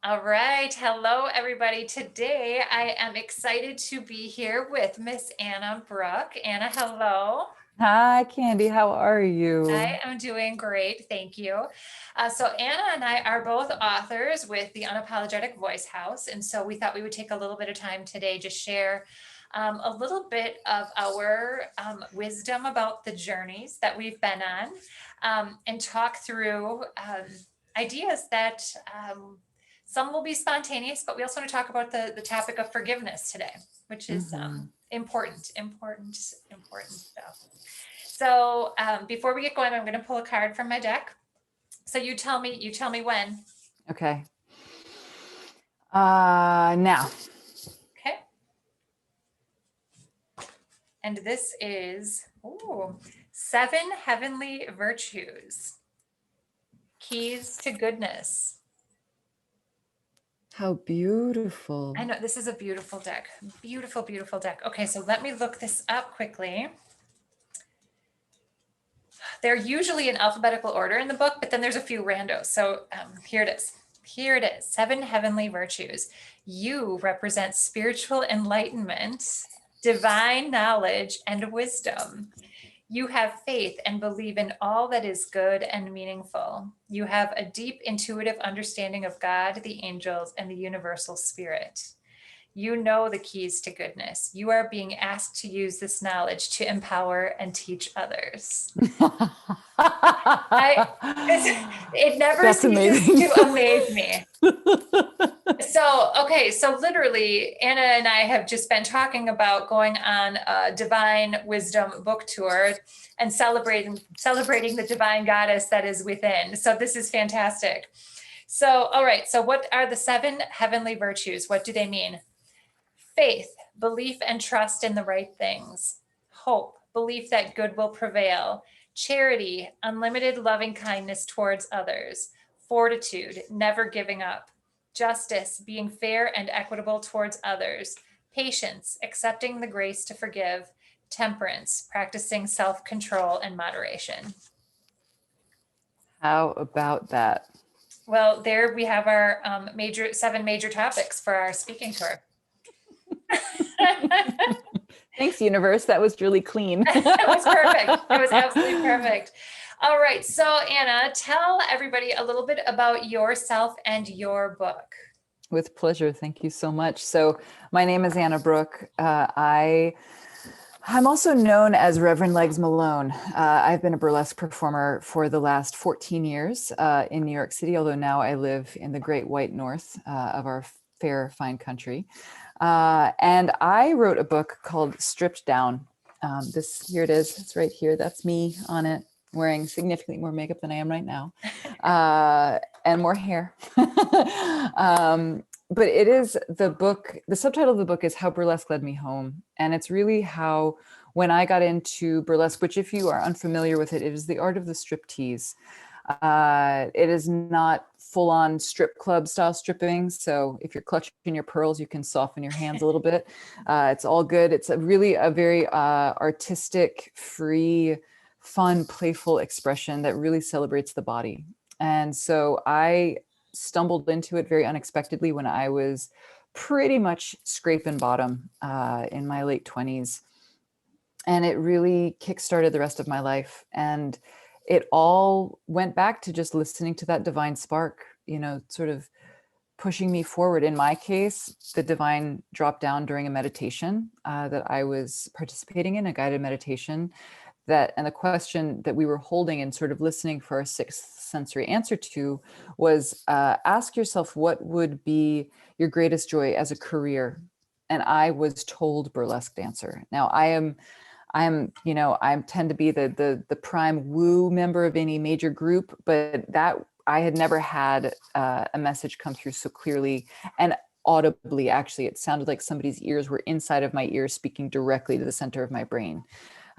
All right. Hello, everybody. Today I am excited to be here with Miss Anna Brooke. Anna, hello. Hi, Candy. How are you? I am doing great. Thank you. So, Anna and I are both authors with the Unapologetic Voice House. And so we thought we would take a little bit of time today to share a little bit of our wisdom about the journeys that we've been on and talk through ideas that some will be spontaneous, but we also want to talk about the topic of forgiveness today, which is Hmm. important stuff. So before we get going, I'm going to pull a card from my deck. So you tell me when. Okay. Now. Okay. And this is seven heavenly virtues, keys to goodness. How I beautiful. know this is a beautiful deck. Beautiful, beautiful deck. Okay, so let me look this up quickly. They're usually in alphabetical order in the book, but then there's a few randos. So here it is. Here it is. Seven heavenly virtues. You represent spiritual enlightenment, divine knowledge, and wisdom. You have faith and believe in all that is good and meaningful. You have a deep intuitive understanding of God, the angels, and the universal spirit. You know the keys to goodness. You are being asked to use this knowledge to empower and teach others. I it never That's ceases amazing. to amaze me. So literally, Anna and I have just been talking about going on a divine wisdom book tour and celebrating the divine goddess that is within. So this is fantastic. So, all right. So, what are the seven heavenly virtues? What do they mean? Faith, belief and trust in the right things. Hope, belief that good will prevail. Charity, unlimited loving kindness towards others. Fortitude, never giving up. Justice, being fair and equitable towards others. Patience, accepting the grace to forgive. Temperance, practicing self control and moderation. How about that? Well, there we have our seven major topics for our speaking tour. Thanks, universe. That was really clean. It was perfect. It was absolutely perfect. All right. So, Anna, tell everybody a little bit about yourself and your book. With pleasure. Thank you so much. So, my name is Anna Brooke. I'm also known as Reverend Legs Malone. I've been a burlesque performer for the last 14 years in New York City, although now I live in the great white north of our fair, fine country. And I wrote a book called Stripped Down. Here it is. It's right here. That's me on it, wearing significantly more makeup than I am right now, and more hair. But it is the book, the subtitle of the book is How Burlesque Led Me Home. And it's really how, when I got into burlesque, which if you are unfamiliar with it, it is the art of the striptease. It is not full on strip club style stripping. So if you're clutching your pearls, you can soften your hands a little bit. It's all good. It's really a very artistic, free, fun, playful expression that really celebrates the body. And so I stumbled into it very unexpectedly when I was pretty much scraping bottom in my late 20s. And it really kickstarted the rest of my life. And it all went back to just listening to that divine spark, sort of pushing me forward. In my case, the divine dropped down during a meditation that I was participating in, a guided meditation. And the question that we were holding and sort of listening for our sixth sensory answer to was ask yourself what would be your greatest joy as a career. And I was told burlesque dancer. Now I tend to be the prime woo member of any major group, but that I had never had a message come through so clearly and audibly. Actually, it sounded like somebody's ears were inside of my ears, speaking directly to the center of my brain.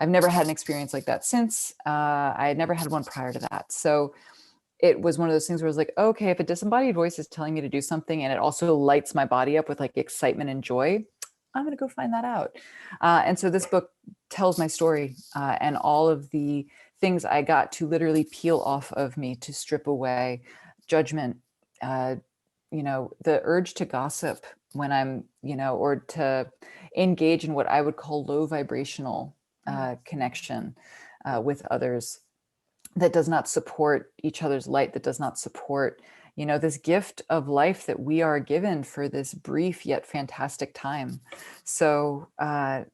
I've never had an experience like that since. I had never had one prior to that. So it was one of those things where I was like, okay, if a disembodied voice is telling me to do something and it also lights my body up with like excitement and joy, I'm going to go find that out. And so this book tells my story and all of the things I got to literally peel off of me, to strip away judgment, the urge to gossip when I'm, or to engage in what I would call low vibrational connection with others that does not support each other's light, that does not support, this gift of life that we are given for this brief yet fantastic time. So I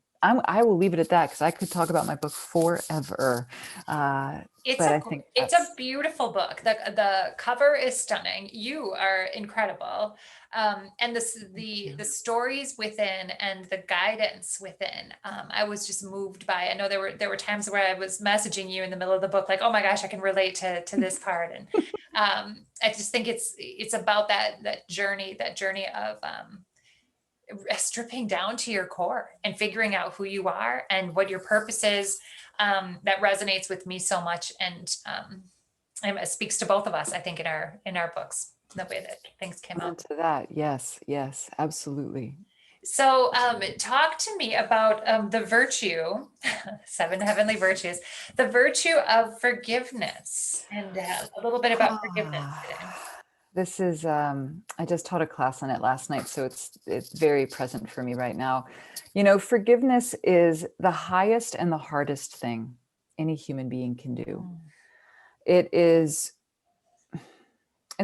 will leave it at that, because I could talk about my book forever. But I think It's a beautiful book. The cover is stunning. You are incredible. And the stories within and the guidance within, I was just moved by. I know there were times where I was messaging you in the middle of the book, like, oh my gosh, I can relate to this part. And I just think it's about that journey of stripping down to your core and figuring out who you are and what your purpose is. That resonates with me so much, and it speaks to both of us, I think, in our books, the way that things came out. to that, yes, absolutely. So talk to me about the virtue, 7 heavenly virtues, the virtue of forgiveness, and a little bit about forgiveness today. This is, I just taught a class on it last night, so it's very present for me right now. Forgiveness is the highest and the hardest thing any human being can do. It's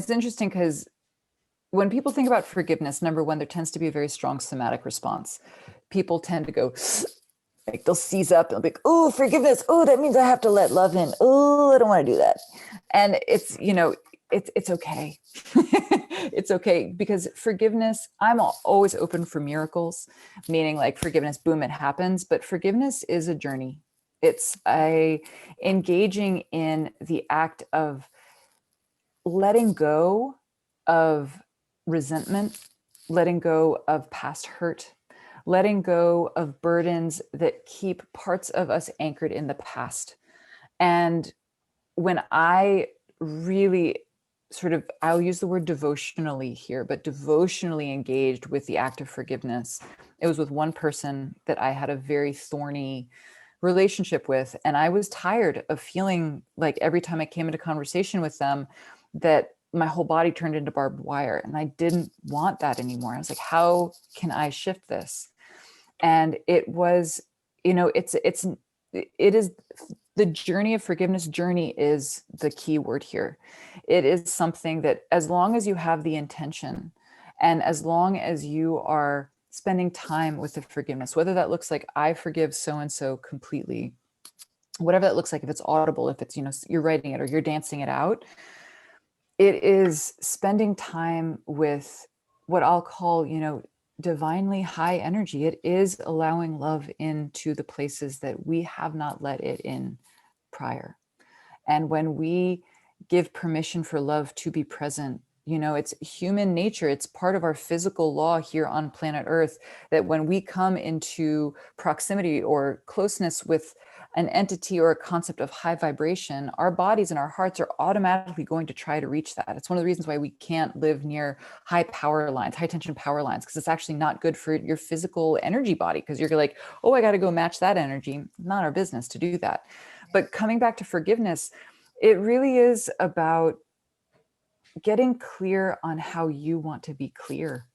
interesting because when people think about forgiveness, number one, there tends to be a very strong somatic response. People tend to go, like, they'll seize up and be like, oh, forgiveness. Oh, that means I have to let love in. Oh, I don't want to do that. And it's, it's okay. It's okay, because forgiveness, I'm always open for miracles, meaning like forgiveness, boom, it happens. But forgiveness is a journey. It's engaging in the act of letting go of resentment, letting go of past hurt, letting go of burdens that keep parts of us anchored in the past. And when I really I'll use the word devotionally here, but devotionally engaged with the act of forgiveness, it was with one person that I had a very thorny relationship with. And I was tired of feeling like every time I came into conversation with them, that my whole body turned into barbed wire. And I didn't want that anymore. I was like, how can I shift this? And it was, it is the journey of forgiveness. Journey is the key word here. It is something that, as long as you have the intention, and as long as you are spending time with the forgiveness, whether that looks like I forgive so-and-so completely, whatever that looks like, if it's audible, if it's, you're writing it or you're dancing it out, it is spending time with what I'll call, divinely high energy. It is allowing love into the places that we have not let it in prior. And when we give permission for love to be present, it's human nature. It's part of our physical law here on planet Earth that when we come into proximity or closeness with an entity or a concept of high vibration, our bodies and our hearts are automatically going to try to reach that. It's one of the reasons why we can't live near high power lines, high tension power lines, because it's actually not good for your physical energy body, because you're like, oh, I got to go match that energy. Not our business to do that. But coming back to forgiveness, it really is about getting clear on how you want to be clear,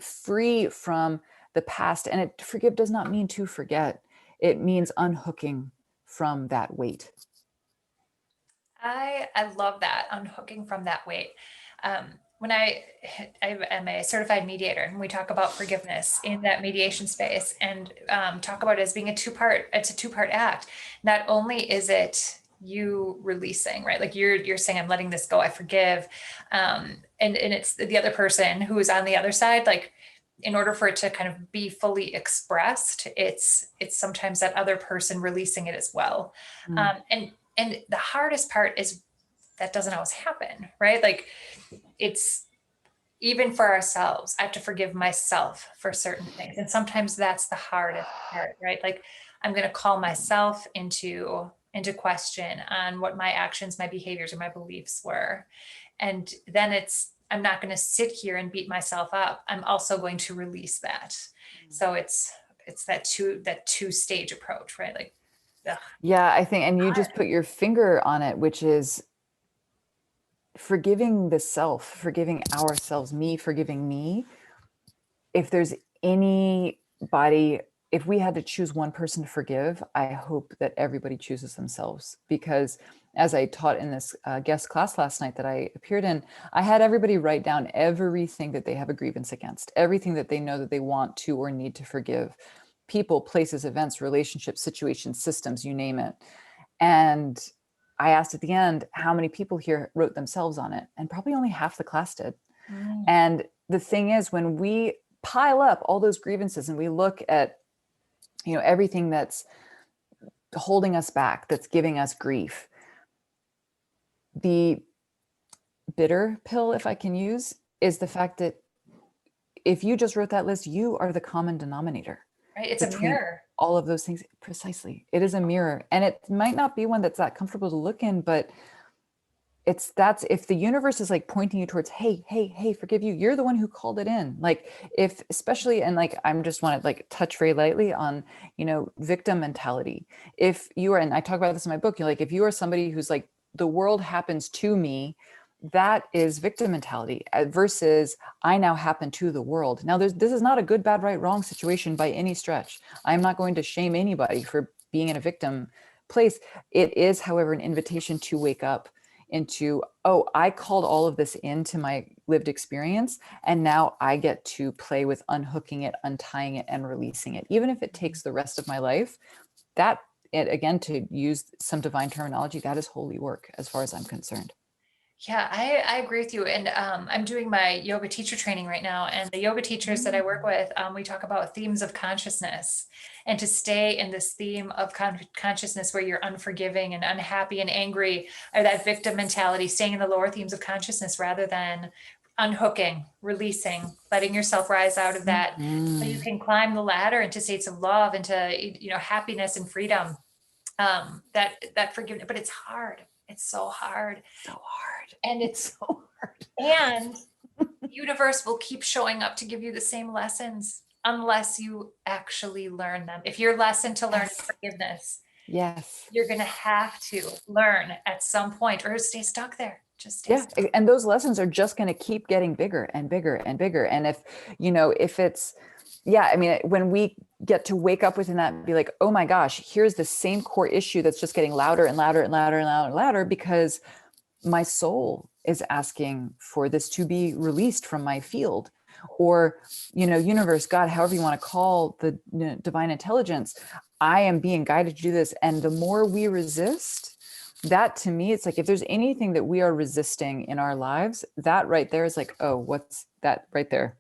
free from the past. And forgive does not mean to forget. It means unhooking from that weight. I love that, unhooking from that weight. When I am a certified mediator, and we talk about forgiveness in that mediation space, and talk about it as being it's a two-part act. Not only is it you releasing, right? Like you're saying, I'm letting this go, I forgive. And it's the other person who is on the other side, like, in order for it to kind of be fully expressed, it's sometimes that other person releasing it as well. And the hardest part is that doesn't always happen, right? Like, it's even for ourselves. I have to forgive myself for certain things. And sometimes that's the hardest part, right? Like, I'm going to call myself into question on what my actions, my behaviors, or my beliefs were. And then I'm not going to sit here and beat myself up. I'm also going to release that. So it's that two-stage approach, right? Like, yeah, I think, and you just put your finger on it, which is forgiving the self, forgiving ourselves, me forgiving me. If there's anybody, if we had to choose one person to forgive, I hope that everybody chooses themselves. Because as I taught in this guest class last night that I appeared in, I had everybody write down everything that they have a grievance against, everything that they know that they want to or need to forgive. People, places, events, relationships, situations, systems, you name it. And I asked at the end, how many people here wrote themselves on it? And probably only half the class did. And the thing is, when we pile up all those grievances and we look at, everything that's holding us back, that's giving us grief, the bitter pill, if I can use, is the fact that if you just wrote that list, you are the common denominator. Right? It's a mirror. All of those things. Precisely. It is a mirror. And it might not be one that's that comfortable to look in, but that's if the universe is like pointing you towards, hey, forgive you, you're the one who called it in. Like, if especially, and like, I'm just want to like touch very lightly on, victim mentality. If you are, and I talk about this in my book, if you are somebody who's like, the world happens to me, that is victim mentality versus I now happen to the world. Now this is not a good, bad, right, wrong situation by any stretch. I'm not going to shame anybody for being in a victim place. It is, however, an invitation to wake up into, oh, I called all of this into my lived experience, and now I get to play with unhooking it, untying it, and releasing it. Even if it takes the rest of my life, that, again, to use some divine terminology, that is holy work as far as I'm concerned. Yeah, I agree with you. And I'm doing my yoga teacher training right now. And the yoga teachers that I work with, we talk about themes of consciousness, and to stay in this theme of consciousness where you're unforgiving and unhappy and angry, or that victim mentality, staying in the lower themes of consciousness rather than unhooking, releasing, letting yourself rise out of that. So you can climb the ladder into states of love, into, happiness and freedom. That forgiveness, but it's hard. It's so hard. So hard. And it's so hard. And the universe will keep showing up to give you the same lessons unless you actually learn them. If your lesson to learn is forgiveness, you're going to have to learn at some point, or stay stuck there. Just stay stuck. And those lessons are just going to keep getting bigger and bigger and bigger. And if it's, when we get to wake up within that and be like, oh my gosh, here's the same core issue that's just getting louder and louder and louder and louder and louder, because my soul is asking for this to be released from my field, or, universe, God, however you want to call the divine intelligence, I am being guided to do this. And the more we resist that, to me, it's like, if there's anything that we are resisting in our lives, that right there is like, oh, what's that right there?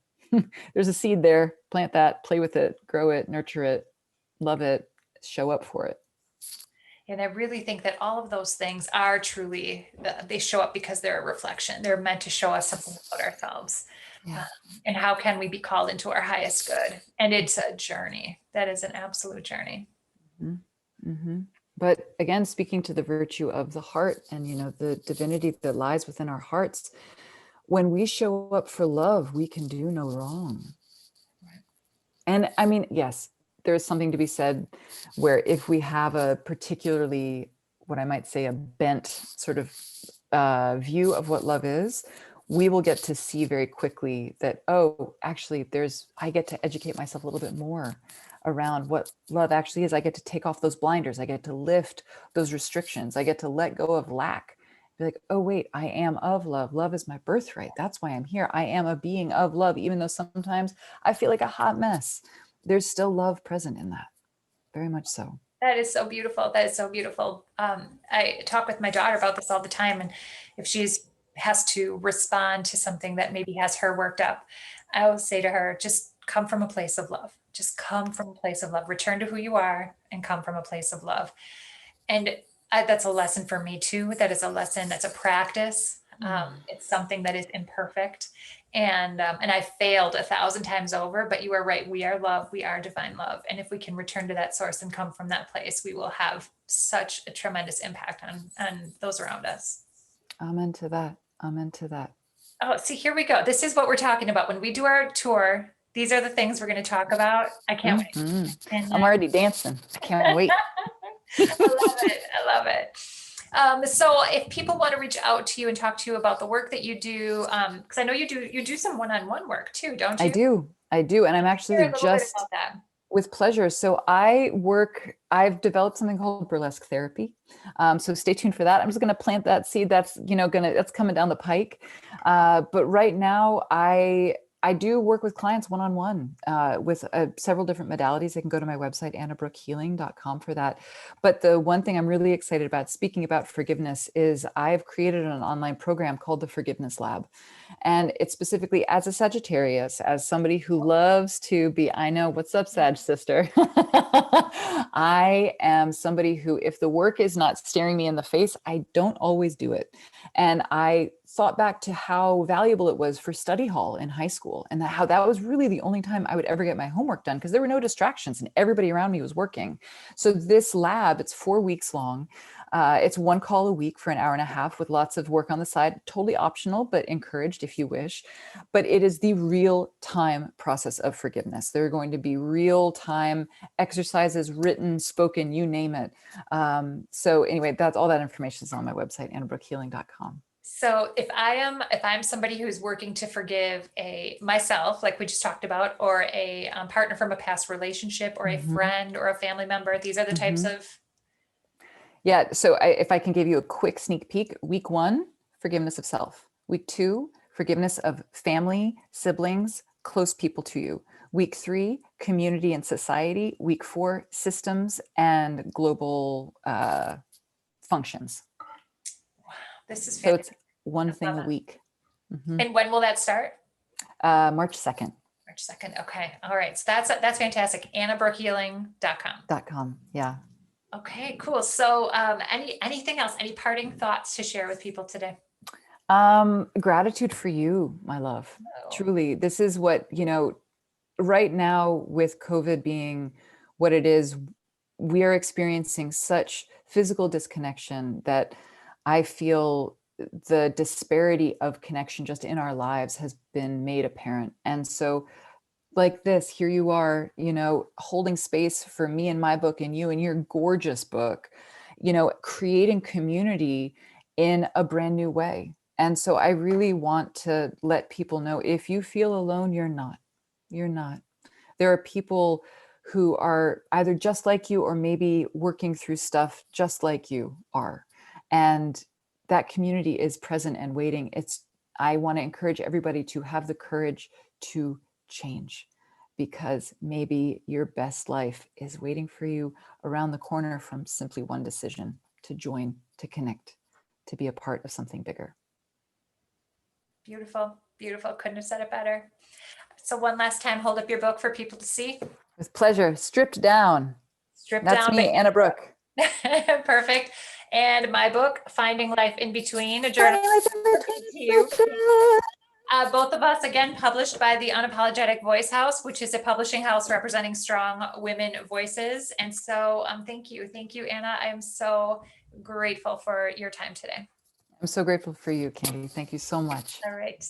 There's a seed there. Plant that, play with it, grow it, nurture it, love it, show up for it. And I really think that all of those things are truly, they show up because they're a reflection. They're meant to show us something about ourselves. And how can we be called into our highest good? And it's a journey. That is an absolute journey. But again, speaking to the virtue of the heart and, the divinity that lies within our hearts, when we show up for love, we can do no wrong. And I mean, yes, there's something to be said where if we have a particularly, what I might say, a bent sort of view of what love is, we will get to see very quickly that, oh, actually, I get to educate myself a little bit more around what love actually is. I get to take off those blinders. I get to lift those restrictions. I get to let go of lack. Be like, oh, wait, I am of love. Love is my birthright. That's why I'm here. I am a being of love, even though sometimes I feel like a hot mess. There's still love present in that. Very much so. That is so beautiful. That is so beautiful. I talk with my daughter about this all the time. And if has to respond to something that maybe has her worked up, I will say to her, just come from a place of love. Just come from a place of love. Return to who you are and come from a place of love. And that's a lesson for me too. That is a lesson. That's a practice. It's something that is imperfect. And I failed 1,000 times over, but you are right. We are love. We are divine love. And if we can return to that source and come from that place, we will have such a tremendous impact on those around us. Amen to that. Amen to that. Oh, see, here we go. This is what we're talking about. When we do our tour, these are the things we're going to talk about. I can't wait. And, I'm already dancing. I can't wait. I love it. I love it. So if people want to reach out to you and talk to you about the work that you do, because I know you do some one-on-one work too, don't I you? do. I do. And I'm Share actually a little bit just about that. with pleasure. So I've developed something called burlesque therapy. So stay tuned for that. I'm just going to plant that seed. That's, that's coming down the pike. But right now I do work with clients one-on-one with several different modalities. They can go to my website, annabrookehealing.com for that. But the one thing I'm really excited about, speaking about forgiveness, is I've created an online program called the Forgiveness Lab. And it's specifically as a Sagittarius, as somebody who loves to be, I know, what's up, Sag sister? I am somebody who, if the work is not staring me in the face, I don't always do it. And I thought back to how valuable it was for study hall in high school, and how that was really the only time I would ever get my homework done, because there were no distractions and everybody around me was working. So this lab, it's 4 weeks long. It's one call a week for an hour and a half with lots of work on the side, totally optional, but encouraged if you wish. But it is the real time process of forgiveness. There are going to be real time exercises, written, spoken, you name it. So anyway, that's all that information is on my website, annabrookehealing.com. So if I'm somebody who's working to forgive myself, like we just talked about, or a partner from a past relationship, or a Mhm. friend or a family member, these are the types Mhm. of. Yeah. So if I can give you a quick sneak peek, week 1, forgiveness of self. Week 2, forgiveness of family, siblings, close people to you. Week 3, community and society. Week 4, systems and global functions. This is So fantastic. it's one I thing love a it. week. Mhm. And when will that start? March 2nd. March 2nd. Okay. All right. So that's fantastic. AnnaBrookeHealing.com. .com. Yeah. Okay, cool. So anything else? Any parting thoughts to share with people today? Gratitude for you, my love. Oh, Truly, this is what, right now with COVID being what it is, we are experiencing such physical disconnection that I feel the disparity of connection just in our lives has been made apparent. And so, like this, here you are, holding space for me and my book, and you and your gorgeous book, creating community in a brand new way. And so I really want to let people know, if you feel alone, you're not. You're not. There are people who are either just like you, or maybe working through stuff just like you are. And that community is present and waiting. I want to encourage everybody to have the courage to change, because maybe your best life is waiting for you around the corner from simply one decision to join, to connect, to be a part of something bigger. beautiful, beautiful. Couldn't have said it better. So one last time, hold up your book for people to see. With pleasure, stripped down. Stripped That's down, me, Anna Brooke. perfect. And my book, Finding Life in Between, a journal to you. Both of us, again, published by the Unapologetic Voice House, which is a publishing house representing strong women voices. And so thank you. Thank you, Anna. I am so grateful for your time today. I'm so grateful for you, Candy. Thank you so much. All right.